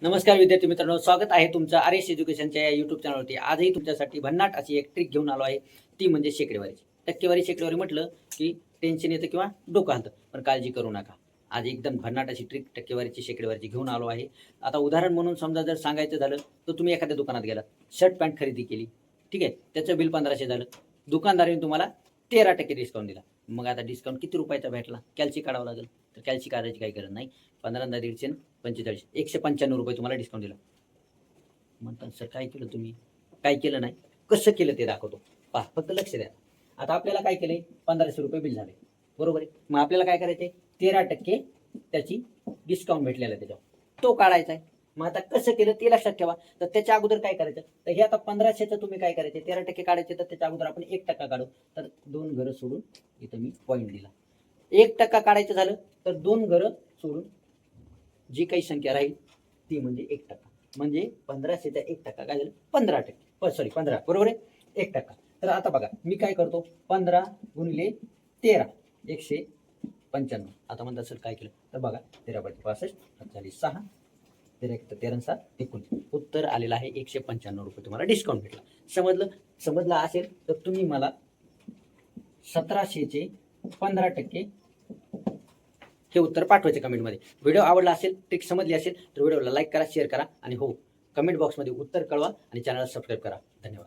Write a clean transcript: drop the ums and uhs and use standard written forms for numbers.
नमस्कार विद्यार्थी मित्रांनो, स्वागत आहे तुमचं आर.एस. एज्युकेशनच्या या यूट्यूब चॅनलवरती. आजही तुमच्यासाठी भन्नाट अशी एक ट्रिक घेऊन आलो आहे, ती म्हणजे शेकडेवारीची. शेकडेवारी म्हटलं की टेन्शन येतं किंवा डोकं हलतं, पण काळजी करू नका. आज एकदम भन्नाट अशी ट्रिक शेकडेवारीची घेऊन आलो आहे. आता उदाहरण म्हणून समजा जर सांगायचं झालं, तर तुम्ही एखाद्या दुकानात गेलात, शर्ट पॅन्ट खरेदी केली, ठीक आहे. त्याचं बिल 1500 झालं. दुकानदाराने तुम्हाला 13% डिस्काउंट दिला. मग आता डिस्काउंट किती रुपयाचा भेटला? कॅल्ची काढावं लागेल. तर कॅल्ची काढायची काही गरज नाही. 15 150 45 195 रुपये तुम्हाला डिस्काउंट दिला. म्हणतात सर काय केलं तुम्ही? काय केलं नाही, कसं केलं ते दाखवतो. पहा, फक्त लक्ष द्या. आता आपल्याला काय केलंय, 1500 रुपये बिल झाले, बरोबर आहे. मग आपल्याला काय करायचंय, 13% त्याची डिस्काउंट भेटलेला आहे त्याच्यावर, तो काढायचा आहे. मग आता कसं केलं ते लक्षात ठेवा. तर त्याच्या अगोदर काय करायचं, तर हे आता 1500चं तुम्ही काय करायचे, 13% काढायचे, तर त्याच्या अगोदर आपण 1% काढू. तर 2 घरं सोडून इथं मी पॉईंट दिला. 1% काढायचं झालं तर 2 घरं सोडून जी काही संख्या राहील ती म्हणजे 1%. म्हणजे 1500चा 1% काय झालं, 15%. सॉरी 15, बरोबर आहे, 1%. तर आता बघा मी काय करतो, 15 गुणिले 13 195. आता म्हणतात सर काय केलं, तर बघा 13 × 65 झाली 6, 13 13 7 19. उत्तर आलेलं आहे 195 रुपये तुम्हाला डिस्काउंट भेटला. समजलं असेल तर तुम्ही मला 1700चे 15% हे उत्तर पाठवायचे कमेंटमध्ये. व्हिडिओ आवडला असेल, ट्रिक समजली असेल तर व्हिडिओला लाईक करा, शेअर करा आणि हो, कमेंट बॉक्समध्ये उत्तर कळवा आणि चॅनलला सबस्क्राईब करा. धन्यवाद.